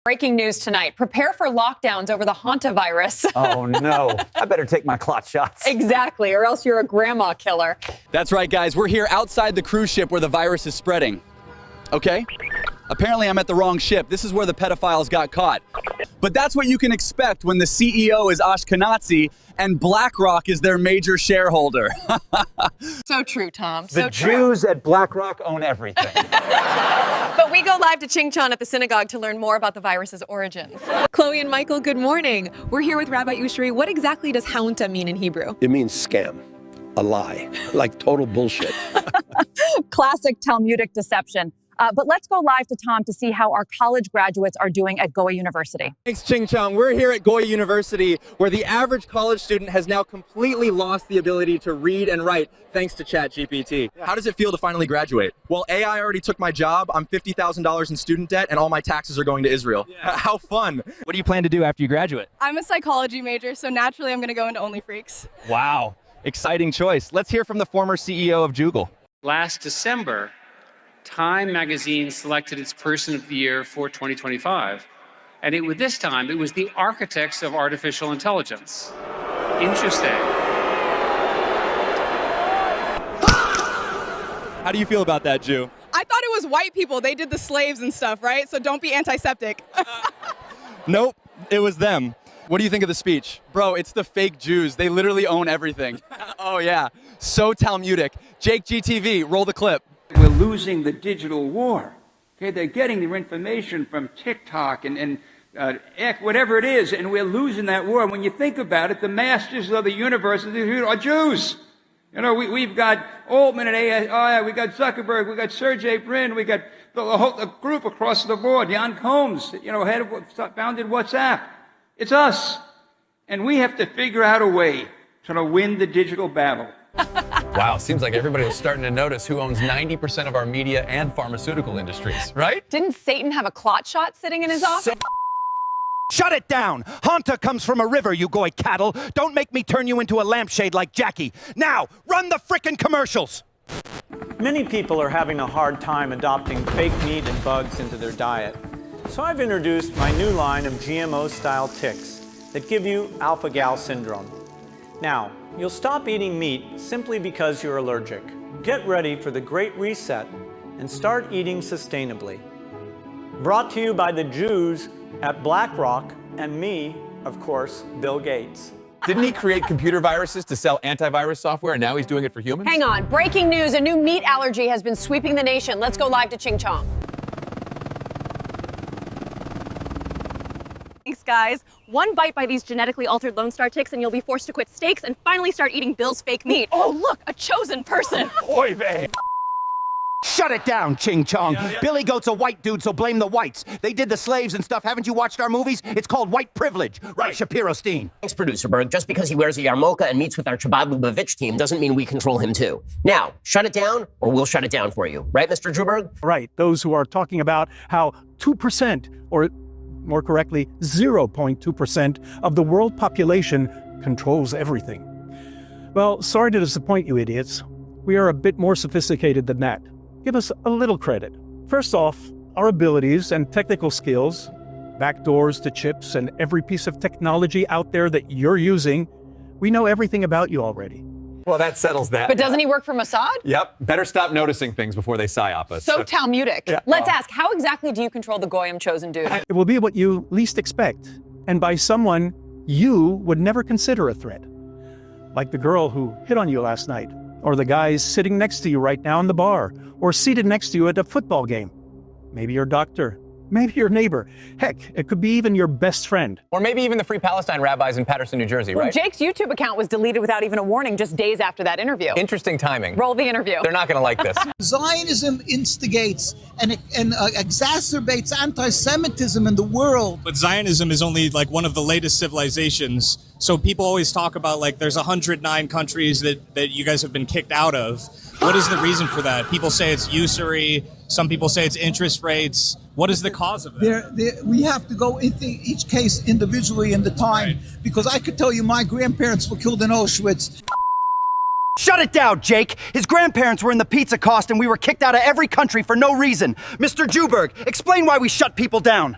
Breaking news tonight. Prepare for lockdowns over the hantavirus. Oh, no. I better take my clot shots. Exactly, or else you're a grandma killer. That's right, guys. We're here outside the cruise ship where the virus is spreading. Okay? Apparently, I'm at the wrong ship. This is where the pedophiles got caught. But that's what you can expect when the CEO is Ashkenazi and BlackRock is their major shareholder. So true, Tom. The Jews at BlackRock own everything. But we go live to Chingchon at the synagogue to learn more about the virus's origins. Chloe and Michael, good morning. We're here with Rabbi Ushri. What exactly does haunta mean in Hebrew? It means scam, a lie, like total bullshit. Classic Talmudic deception. But let's go live to Tom to see how our college graduates are doing at Goya University. Thanks, Ching Chong. We're here at Goya University, where the average college student has now completely lost the ability to read and write thanks to ChatGPT. How does it feel to finally graduate? Well, AI already took my job. I'm $50,000 in student debt, and all my taxes are going to Israel. Yeah. How fun. What do you plan to do after you graduate? I'm a psychology major, so naturally I'm going to go into OnlyFreaks. Wow. Exciting choice. Let's hear from the former CEO of Jugal. Last December, Time magazine selected its Person of the Year for 2025. And this time, it was the architects of artificial intelligence. Interesting. How do you feel about that, Jew? I thought it was white people. They did the slaves and stuff, right? So don't be antiseptic. Nope, it was them. What do you think of the speech? Bro, it's the fake Jews. They literally own everything. Oh, yeah. So Talmudic. JakeTV, roll the clip. We're losing the digital war. Okay, they're getting their information from TikTok and whatever it is, and we're losing that war. When you think about it, the masters of the universe are Jews. You know, we've got Altman and AI, we got Zuckerberg, we got Sergey Brin, we got the whole group across the board. Jan Combs, founded WhatsApp. It's us, and we have to figure out a way to win the digital battle. Wow, seems like everybody is starting to notice who owns 90% of our media and pharmaceutical industries, right? Didn't Satan have a clot shot sitting in his office? Shut it down! Hanta comes from a river, you goy cattle. Don't make me turn you into a lampshade like Jackie. Now, run the frickin' commercials! Many people are having a hard time adopting fake meat and bugs into their diet. So I've introduced my new line of GMO-style ticks that give you alpha-gal syndrome. Now, you'll stop eating meat simply because you're allergic. Get ready for the Great Reset and start eating sustainably. Brought to you by the Jews at BlackRock and me, of course, Bill Gates. Didn't he create computer viruses to sell antivirus software, and now he's doing it for humans? Hang on. Breaking news. A new meat allergy has been sweeping the nation. Let's go live to Chingchon. Thanks, guys. One bite by these genetically altered Lone Star ticks and you'll be forced to quit steaks and finally start eating Bill's fake meat. Oh, look, a chosen person. Oy vey! Shut it down, Ching Chong. Billy Goat's a white dude, so blame the whites. They did the slaves and stuff. Haven't you watched our movies? It's called white privilege. Right, Shapiro-Steen. Thanks, Producer Berg. Just because he wears a yarmulke and meets with our Chabad Lubavitch team doesn't mean we control him too. Now, shut it down or we'll shut it down for you. Right, Mr. Druberg? Right. Those who are talking about how 2% or more correctly, 0.2% of the world population controls everything. Well, sorry to disappoint you idiots. We are a bit more sophisticated than that. Give us a little credit. First off, our abilities and technical skills, backdoors to chips and every piece of technology out there that you're using, we know everything about you already. Well, that settles that. But doesn't he work for Mossad? Yep. Better stop noticing things before they psyop us. So Talmudic. Yeah. Let's ask, how exactly do you control the Goyim chosen dude? It will be what you least expect, and by someone you would never consider a threat. Like the girl who hit on you last night, or the guys sitting next to you right now in the bar, or seated next to you at a football game. Maybe your doctor. Maybe your neighbor. Heck, it could be even your best friend. Or maybe even the Free Palestine rabbis in Paterson, New Jersey, right? Jake's YouTube account was deleted without even a warning just days after that interview. Interesting timing. Roll the interview. They're not going to like this. Zionism instigates and exacerbates anti-Semitism in the world. But Zionism is only like one of the latest civilizations. So people always talk about like there's 109 countries that you guys have been kicked out of. What is the reason for that? People say it's usury. Some people say it's interest rates. What is the cause of it? We have to go into each case individually in the time, because I could tell you my grandparents were killed in Auschwitz. Shut it down, Jake! His grandparents were in the pizza cost and we were kicked out of every country for no reason. Mr. Juberg, explain why we shut people down.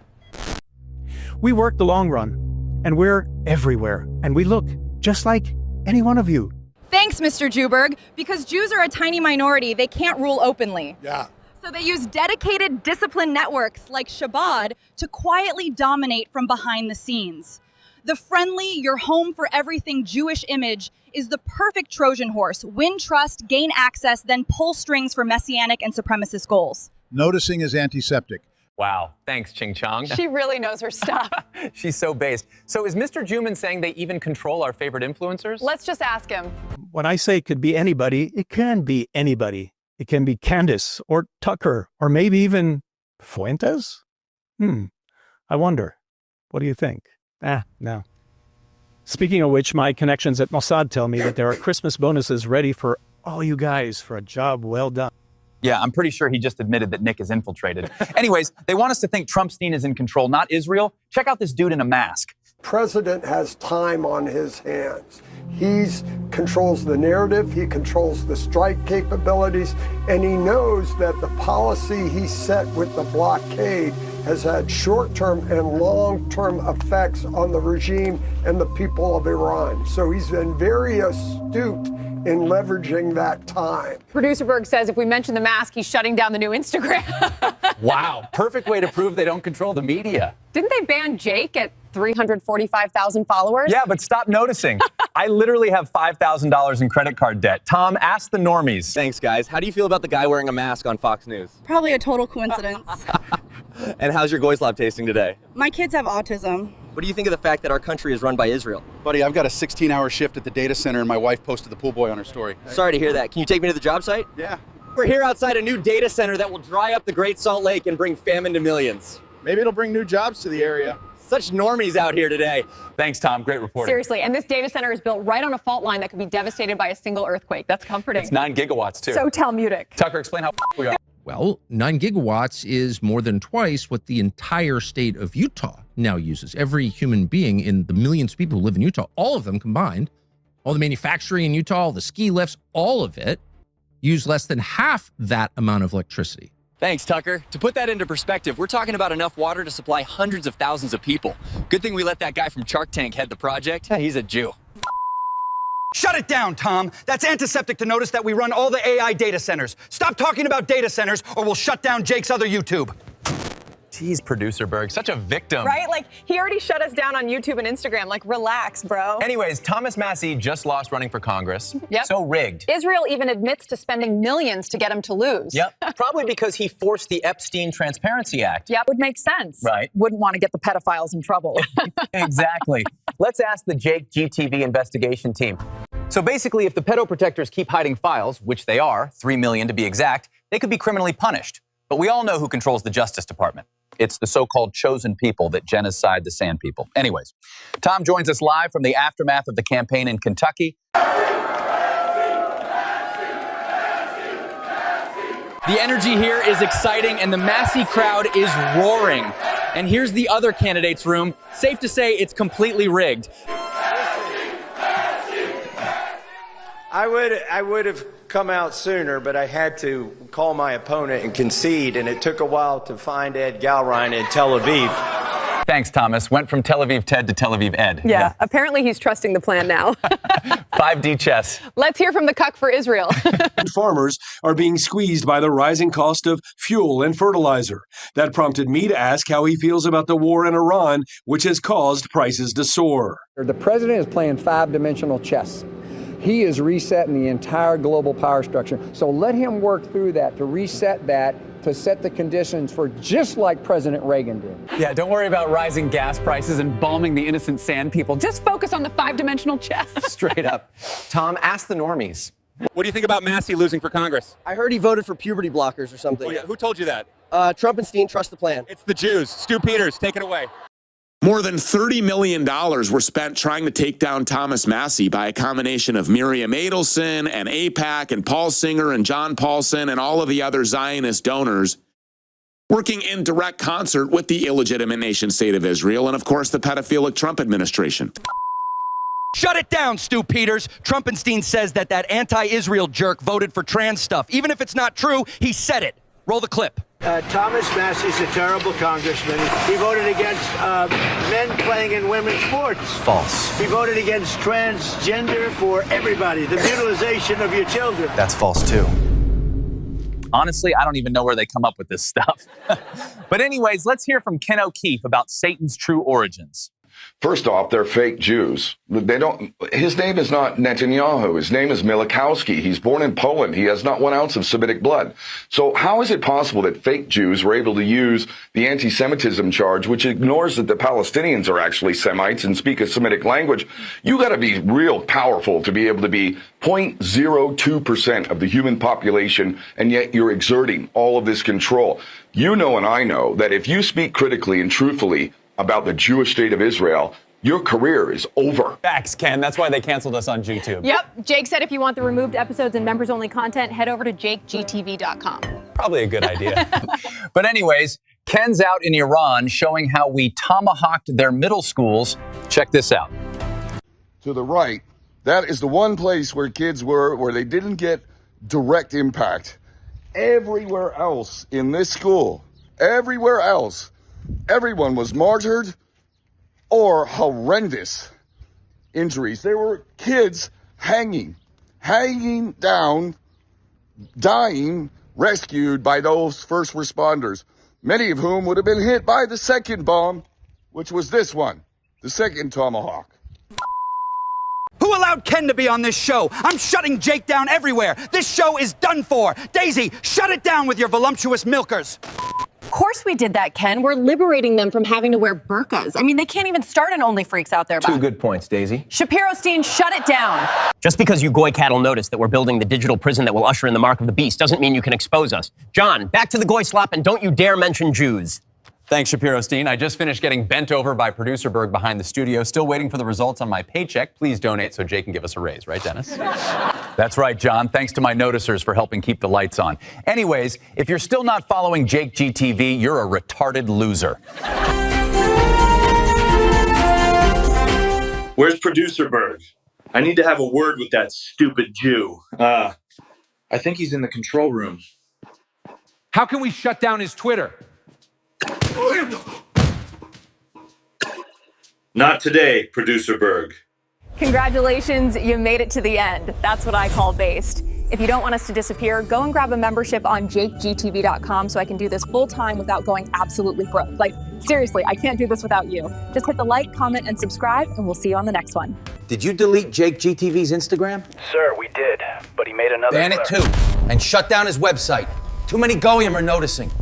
We work the long run, and we're everywhere, and we look just like any one of you. Thanks, Mr. Juberg. Because Jews are a tiny minority, they can't rule openly. Yeah. So they use dedicated, disciplined networks like Shabbat to quietly dominate from behind the scenes. The friendly, your home for everything Jewish image is the perfect Trojan horse. Win trust, gain access, then pull strings for messianic and supremacist goals. Noticing is antiseptic. Wow. Thanks, Ching Chong. She really knows her stuff. She's so based. So is Mr. Juman saying they even control our favorite influencers? Let's just ask him. When I say it could be anybody, it can be anybody. It can be Candace or Tucker or maybe even Fuentes? I wonder. What do you think? No. Speaking of which, my connections at Mossad tell me that there are Christmas bonuses ready for all you guys for a job well done. Yeah, I'm pretty sure he just admitted that Nick is infiltrated. Anyways, they want us to think Trumpstein is in control, not Israel. Check out this dude in a mask. President has time on his hands. He controls the narrative, he controls the strike capabilities, and he knows that the policy he set with the blockade has had short-term and long-term effects on the regime and the people of Iran. So he's been very astute in leveraging that time. Producer Berg says if we mention the mask, he's shutting down the new Instagram. Wow. Perfect way to prove they don't control the media. Didn't they ban Jake at 345,000 followers? Yeah, but stop noticing. I literally have $5,000 in credit card debt. Tom, ask the normies. Thanks, guys. How do you feel about the guy wearing a mask on Fox News? Probably a total coincidence. And how's your GOYSLOP tasting today? My kids have autism. What do you think of the fact that our country is run by Israel? Buddy, I've got a 16-hour shift at the data center, and my wife posted the pool boy on her story. Sorry to hear that. Can you take me to the job site? Yeah. We're here outside a new data center that will dry up the Great Salt Lake and bring famine to millions. Maybe it'll bring new jobs to the area. Such normies out here today. Thanks, Tom. Great reporting. Seriously, and this data center is built right on a fault line that could be devastated by a single earthquake. That's comforting. It's 9 gigawatts, too. So Talmudic. Tucker, explain how we are. Well, 9 gigawatts is more than twice what the entire state of Utah now uses. Every human being in the millions of people who live in Utah, all of them combined, all the manufacturing in Utah, all the ski lifts, all of it, use less than half that amount of electricity. Thanks, Tucker. To put that into perspective, we're talking about enough water to supply hundreds of thousands of people. Good thing we let that guy from Shark Tank head the project. Yeah, he's a Jew. Shut it down, Tom. That's antiseptic to notice that we run all the AI data centers. Stop talking about data centers or we'll shut down Jake's other YouTube. Jeez, Producer Berg, such a victim. Right? Like, he already shut us down on YouTube and Instagram. Like, relax, bro. Anyways, Thomas Massie just lost running for Congress. Yep. So rigged. Israel even admits to spending millions to get him to lose. Yep. Probably because he forced the Epstein Transparency Act. Yep, would make sense. Right. Wouldn't want to get the pedophiles in trouble. Exactly. Let's ask the JakeTV investigation team. So basically, if the pedo protectors keep hiding files, which they are, 3 million to be exact, they could be criminally punished. But we all know who controls the Justice Department. It's the so-called chosen people that genocide the sand people. Anyways, Tom joins us live from the aftermath of the campaign in Kentucky. The energy here is exciting and the Massey crowd is roaring. And here's the other candidates' room. Safe to say it's completely rigged. I would have come out sooner, but I had to call my opponent and concede, and it took a while to find Ed Galrine in Tel Aviv. Thanks, Thomas. Went from Tel Aviv Ted to Tel Aviv Ed. Yeah, apparently he's trusting the plan now. 5D chess. Let's hear from the cuck for Israel. Farmers are being squeezed by the rising cost of fuel and fertilizer. That prompted me to ask how he feels about the war in Iran, which has caused prices to soar. The president is playing five-dimensional chess. He is resetting the entire global power structure. So let him work through that, to reset that, to set the conditions for just like President Reagan did. Yeah, don't worry about rising gas prices and bombing the innocent sand people. Just focus on the five-dimensional chess. Straight up. Tom, ask the normies. What do you think about Massey losing for Congress? I heard he voted for puberty blockers or something. Oh, yeah. Who told you that? Trump and Steen trust the plan. It's the Jews. Stu Peters, take it away. More than $30 million were spent trying to take down Thomas Massie by a combination of Miriam Adelson and AIPAC and Paul Singer and John Paulson and all of the other Zionist donors, working in direct concert with the illegitimate nation state of Israel and, of course, the pedophilic Trump administration. Shut it down, Stu Peters. Trumpenstein says that anti-Israel jerk voted for trans stuff. Even if it's not true, he said it. Roll the clip. Thomas Massey's a terrible congressman. He voted against men playing in women's sports. False. He voted against transgender for everybody, the mutilization of your children. That's false too. Honestly, I don't even know where they come up with this stuff. But anyways, let's hear from Ken O'Keefe about Satan's true origins. First off, they're fake Jews. His name is not Netanyahu. His name is Milikowski. He's born in Poland. He has not 1 ounce of Semitic blood. So how is it possible that fake Jews were able to use the anti-Semitism charge, which ignores that the Palestinians are actually Semites and speak a Semitic language? You got to be real powerful to be able to be 0.02% of the human population, and yet you're exerting all of this control. You know and I know that if you speak critically and truthfully about the Jewish state of Israel, your career is over. Facts, Ken. That's why they canceled us on YouTube. Yep. Jake said if you want the removed episodes and members-only content, head over to JakeTV.com. Probably a good idea. But anyways, Ken's out in Iran showing how we tomahawked their middle schools. Check this out. To the right, that is the one place where kids were where they didn't get direct impact. Everywhere else in this school, everywhere else, everyone was martyred or horrendous injuries. There were kids hanging down, dying, rescued by those first responders, many of whom would have been hit by the second bomb, which was this one, the second Tomahawk. Who allowed Ken to be on this show? I'm shutting Jake down everywhere. This show is done for. Daisy, shut it down with your voluptuous milkers. Of course we did that, Ken. We're liberating them from having to wear burqas. I mean, they can't even start an Only Freaks out there. Two good points, Daisy. Shapiro-Stein, shut it down. Just because you goy cattle notice that we're building the digital prison that will usher in the mark of the beast doesn't mean you can expose us. John, back to the GOYSLOP, and don't you dare mention Jews. Thanks, Shapiro-Stein. I just finished getting bent over by producer Berg behind the studio. Still waiting for the results on my paycheck. Please donate so Jake can give us a raise, right, Dennis? That's right, John. Thanks to my noticers for helping keep the lights on. Anyways, if you're still not following JakeTV, you're a retarded loser. Where's producer Berg? I need to have a word with that stupid Jew. I think he's in the control room. How can we shut down his Twitter? Not today, producer Berg. Congratulations, you made it to the end. That's what I call based. If you don't want us to disappear, go and grab a membership on JakeTV.com so I can do this full time without going absolutely broke. Like, seriously, I can't do this without you. Just hit the like, comment, and subscribe, and we'll see you on the next one. Did you delete JakeTV's Instagram? Sir, we did, but he made another. Ban it too, and shut down his website. Too many goyim are noticing.